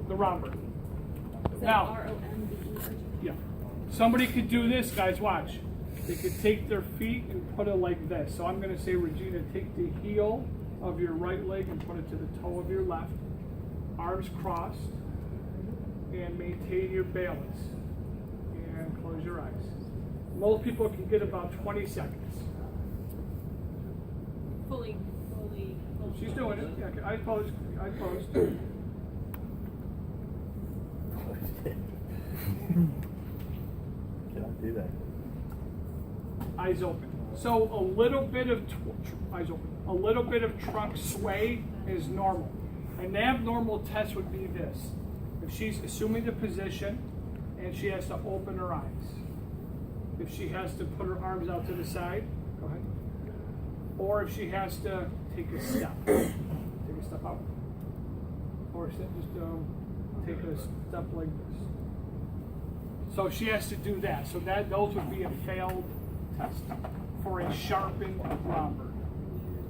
the romper. Is that Now, R-O-M-B-E? yeah. Somebody could do this, guys, watch. They could take their feet and put it like this. So I'm going to say, Regina, take the heel of your right leg and put it to the toe of your left. Arms crossed. And maintain your balance. And close your eyes. Most people can get about 20 seconds. Fully. She's doing it. Yeah, I posed. Cannot do that. Eyes open. So a little bit of eyes open. A little bit of trunk sway is normal. An abnormal test would be this: if she's assuming the position and she has to open her eyes. If she has to put her arms out to the side, go ahead. Or if she has to take a step out. Or just take a step like this. So she has to do that. So those would be a failed test for a sharpened romper.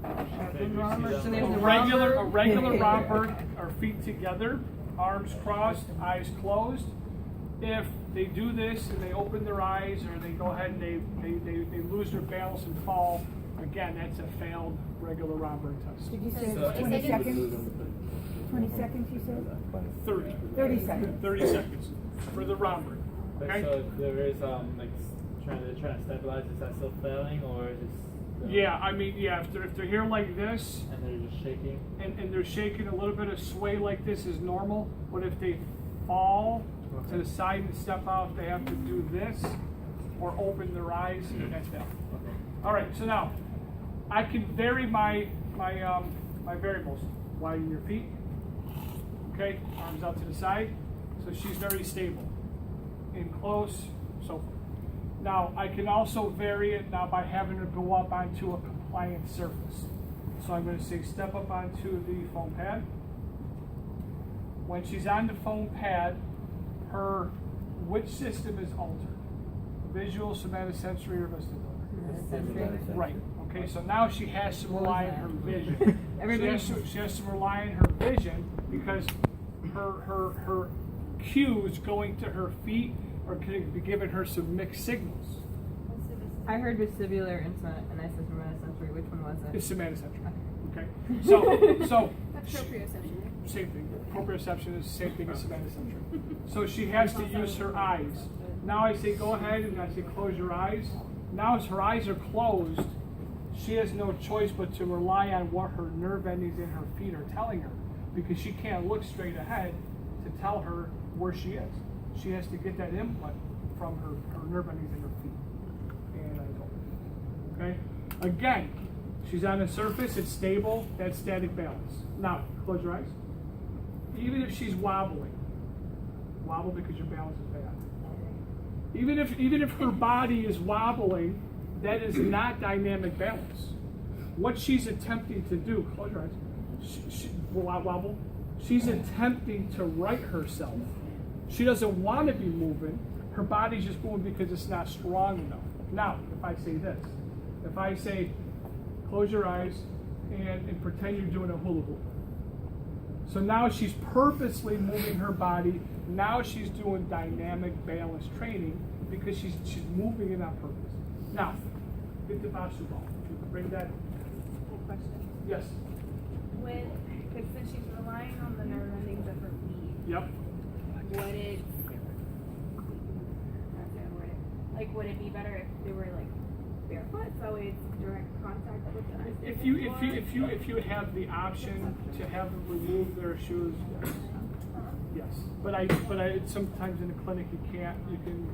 So there's A the regular romper. romper, our feet together, arms crossed, eyes closed. If they do this and they open their eyes, or they go ahead and they lose their balance and fall, again, that's a failed regular romper test. Did you say 20 seconds? 20 seconds, you said? 30. 30 seconds. 30 seconds for the romper. Okay? So if there is like trying to stabilize, is that still failing, or is it? Yeah, I mean, yeah, if they're here like this, And they're just shaking. and they're shaking, a little bit of sway like this is normal, but if they fall to the side and step out, if they have to do this or open their eyes, that's failed. All right, so now I can vary my variables. Widen your feet. Okay, arms out to the side. So she's very stable. In close, so forth. Now I can also vary it now by having her go up onto a compliant surface. So I'm going to say step up onto the foam pad. When she's on the foam pad, which system is altered? Visual, somatosensory, or vestibular? Right. Okay, so now she has to rely on her vision. She has to rely on her vision because her cues going to her feet are going to be giving her some mixed signals. I heard vestibular and I said somatosensory. Which one was it? It's somatosensory. Okay. So That's proprioception, right? same thing. Proprioception is the same thing as somatosensory. So she has to use her eyes. Now I say go ahead and I say close your eyes. Now as her eyes are closed, she has no choice but to rely on what her nerve endings in her feet are telling her, because she can't look straight ahead to tell her where she is. She has to get that input from her nerve endings in her feet. And I go. Okay? Again, she's on a surface, it's stable, that's static balance. Now, close your eyes. Even if she's wobbling, wobble because your balance is bad. Even if her body is wobbling, that is not dynamic balance. What she's attempting to do, close your eyes, wobble. She's attempting to right herself. She doesn't want to be moving. Her body's just moving because it's not strong enough. Now, if I say this, if I say, close your eyes and pretend you're doing a hula hoop. So now she's purposely moving her body. Now she's doing dynamic balance training because she's moving it on purpose. Now, get the basu ball. Bring that. Question. Yes. Because since she's relying on the nerve endings of her feet, Yep. would it be better if they were like barefoot, so it's direct contact with the ice? If you have the option to have them remove their shoes, yes. But sometimes in the clinic you can't. You can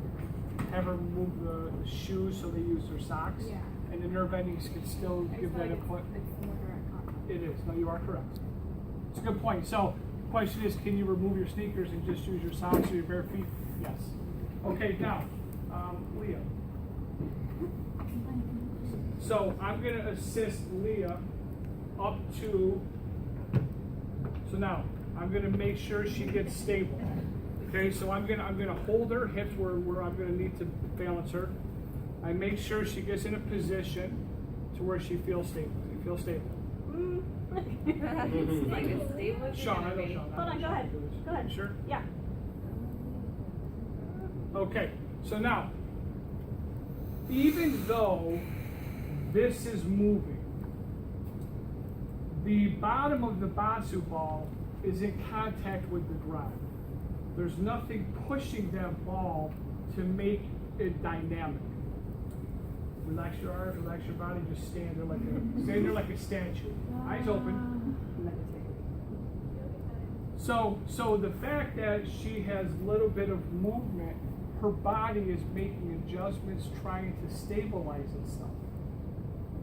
have her remove the shoes so they use their socks. Yeah. And the nerve endings can still give that input. It's more direct contact. It is. No, you are correct. It's a good point. So the question is, can you remove your sneakers and just use your socks or your bare feet? Yes. Okay, now, Leah. So I'm going to assist Leah up to, so now I'm going to make sure she gets stable. Okay, so I'm going to hold her hips where I'm going to need to balance her. I make sure she gets in a position to where she feels stable. You feel stable. It's like as stable as Sean, I you're know gonna be. Sean. Hold on, go ahead. Go ahead. You sure? Yeah. Okay, so now, even though this is moving, the bottom of the Basu ball is in contact with the ground. There's nothing pushing that ball to make it dynamic. Relax your arms, relax your body, just stand there like a statue. Eyes open. So the fact that she has a little bit of movement, her body is making adjustments, trying to stabilize itself.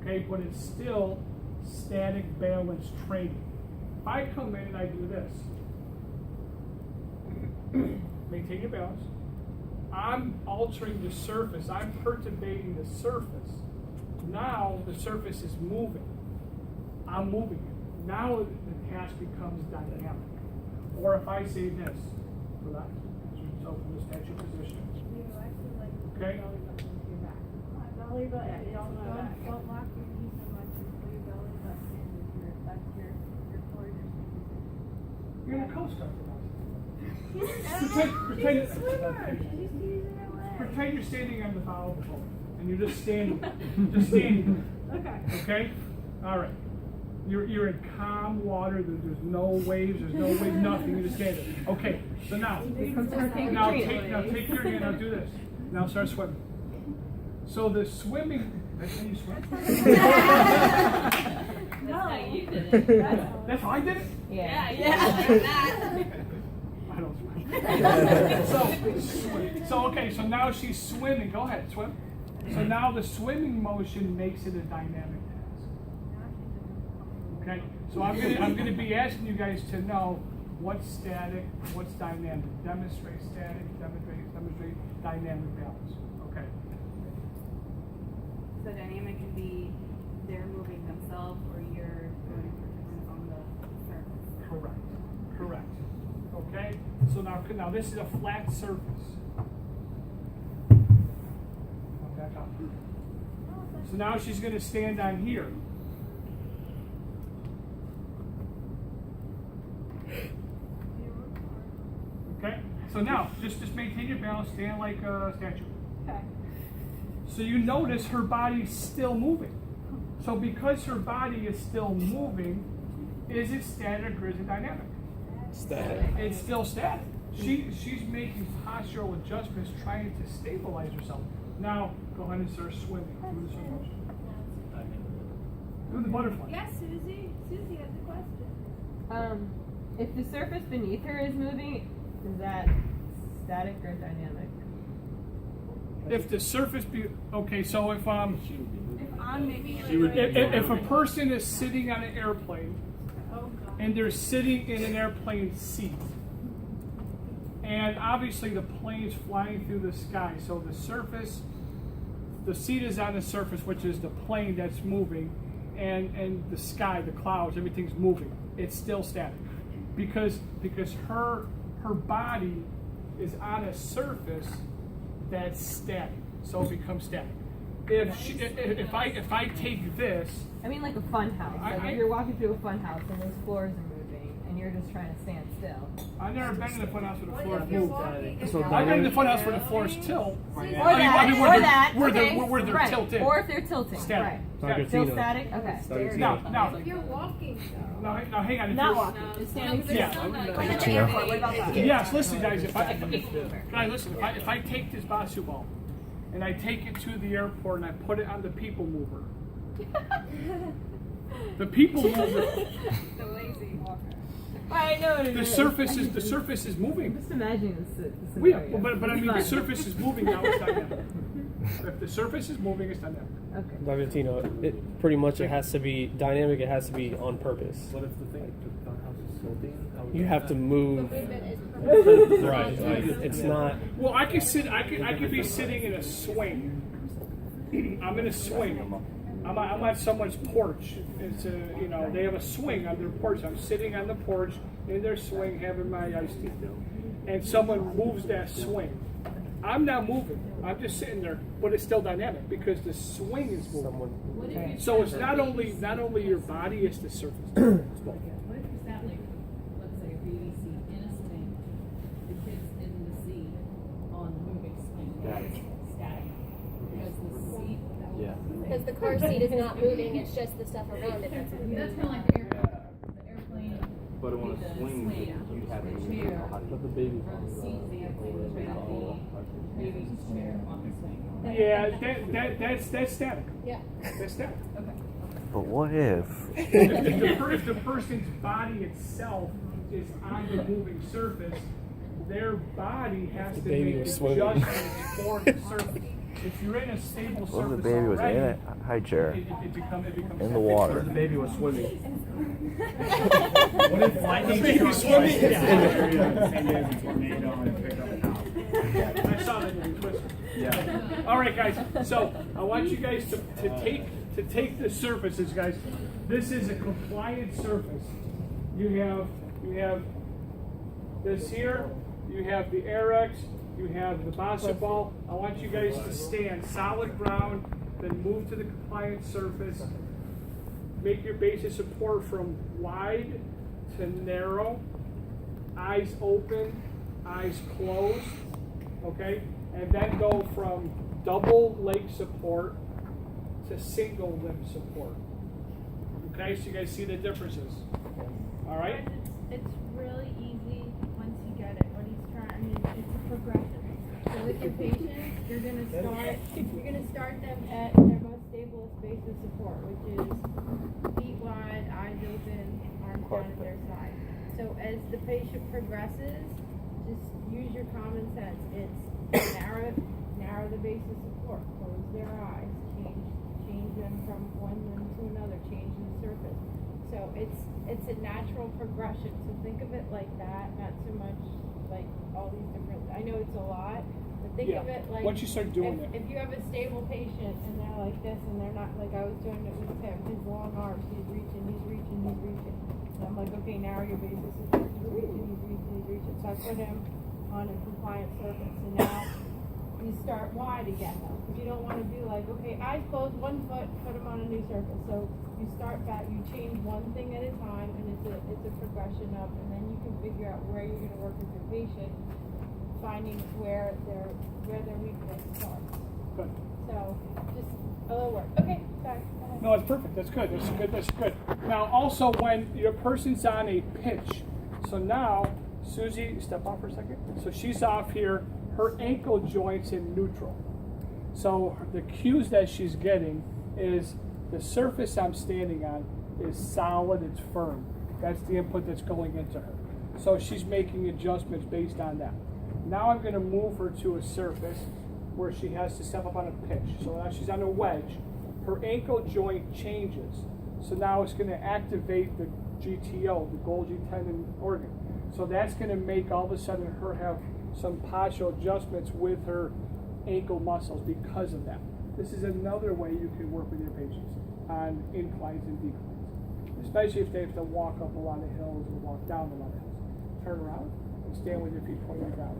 Okay, but it's still static balance training. If I come in and I do this, maintain your balance. I'm altering the surface. I'm perturbating the surface. Now the surface is moving. I'm moving it. Now the task becomes dynamic. Or if I say this, relax, yourself in the statue position. Okay? Belly button. Don't lock your knees so much until your belly button and that's your core. You're in a Coast Guard for Pretend you're standing on the bow of the boat, and you're just standing there. Okay. Okay? All right. You're in calm water. There's no waves. There's no wave. Nothing. You just stand there. Okay. So now take your hand. Now do this. Now start swimming. So the swimming. That's how you swim. No. That's how I did it. Yeah. Like that. I don't swim. So okay, so now she's swimming. Go ahead, swim. So now the swimming motion makes it a dynamic task. Okay? So I'm gonna be asking you guys to know what's static, what's dynamic. Demonstrate static, demonstrate dynamic balance. Okay. So dynamic can be they're moving themselves or you're doing performance on the surface. Correct. Okay? So now this is a flat surface. Back up. So now she's going to stand on here. Okay? So now, just maintain your balance, stand like a statue. Okay. So you notice her body's still moving. So because her body is still moving, is it static or is it dynamic? Static. It's still static. She's making postural adjustments, trying to stabilize herself. Now, go ahead and start swimming. Do the swim motion. Do the butterfly. Yes, Susie. Susie has a question. If the surface beneath her is moving, is that static or dynamic? If the surface okay, so if If I'm making if a person is sitting on an airplane and they're sitting in an airplane seat, and obviously the plane's flying through the sky, so the seat is on the surface, which is the plane that's moving, and the sky, the clouds, everything's moving. It's still static because her body is on a surface that's static, so it becomes static. If I take this, I mean, like a fun house. Like if you're walking through a fun house and those floors are moving, and you're just trying to stand still. I've never been in a fun house where the floors if you're move. walking? I've been in the fun house where the floors tilt. Or that. Where Okay. they're Right. tilted. Or if they're tilting. Static. Right. Still static? Okay. Now, If you're walking now, hang on. If Not you're, walking. Just standing still. Yeah. Yes, listen, guys. If I take this Basu ball and I take it to the airport and I put it on the people mover, the people mover, the lazy walker. I know what it the is. surface is moving. Just imagine this Well, yeah, scenario. but I mean, the Fun. surface is moving now. It's dynamic. If the surface is moving, it's dynamic. Okay. Dr. Tino, it pretty much it has to be dynamic. It has to be on purpose. What if the thing, the house is tilting? How would You have to move. Movement Right. Like, it's not. Well, I could be sitting in a swing. I'm in a swing. I'm on someone's porch. It's they have a swing on their porch. I'm sitting on the porch in their swing having my iced tea. And someone moves that swing. I'm not moving. I'm just sitting there, but it's still dynamic because the swing is moving. What if you So it's sat not the only baby your body, it's the surface. What if you sat like, let's say a baby seat in a swing, the kids in the seat on the moving swing, static, because the seat. Yeah. Because the car seat is not moving, it's just the stuff around it that's moving. That's kind of like the airplane. But on a the swing, swing, you'd have the to chair, But the baby's or on the seat, the airplane, the baby's chair on the swing. Yeah, that's static. Yeah. That's static. Okay. But what if? If the person's body itself is on the moving surface, their body has to baby make was swimming. adjustments for the surface. If you're in a stable surface What if the baby was in already, a high chair it becomes in the water? The baby was swimming. What if lightning Baby struck swimming. twice in the area the same day as a tornado and picked up a house? I saw that movie Twister. Yeah. All right, guys. So I want you guys to take the surfaces, guys. This is a compliant surface. You have this here. You have the Arex. You have the Bossa Ball. I want you guys to stand solid ground, then move to the compliant surface. Make your base of support from wide to narrow. Eyes open, eyes closed. Okay? And then go from double leg support to single limb support. Okay, so you guys see the differences. All right? It's really easy once you get it. What he's trying, I mean, it's a progression. So with your patients, you're gonna start them at their most stablest base of support, which is feet wide, eyes open, arms down at their side. So as the patient progresses, just use your common sense. It's narrow the base of support, close their eyes, change them from one limb to another, change the surface. So it's a natural progression. So think of it like that, not so much like all these different. I know it's a lot, but think of it like once you start doing it. if you have a stable patient and they're like this and they're not like I was doing it with him, his long arms, he's reaching. And I'm like, okay, narrow your base of support. He's reaching. So I put him on a compliant surface, and now you start wide again though, because you don't want to do like, okay, eyes closed, 1 foot, put them on a new surface. So you start back, you change one thing at a time, and it's a progression up, and then you can figure out where you're going to work with your patient, finding where their weakness starts. Good. So just a little work. Okay, sorry. Go ahead. No, it's perfect. That's good. That's good. Now, also, when your person's on a pitch, so now, Susie, step off for a second. So she's off here. Her ankle joint's in neutral. So the cues that she's getting is the surface I'm standing on is solid. It's firm. That's the input that's going into her. So she's making adjustments based on that. Now I'm going to move her to a surface where she has to step up on a pitch. So now she's on a wedge. Her ankle joint changes. So now it's going to activate the GTO, the Golgi tendon organ. So that's going to make all of a sudden her have some partial adjustments with her ankle muscles because of that. This is another way you can work with your patients on inclines and declines, especially if they have to walk up a lot of hills or walk down a lot of hills. Turn around and stand with your feet pointed down.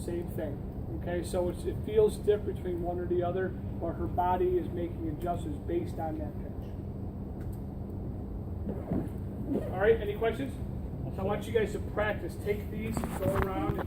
Same thing. Okay, so it feels different between one or the other, but her body is making adjustments based on that pitch. All right, any questions? So I want you guys to practice. Take these, go around.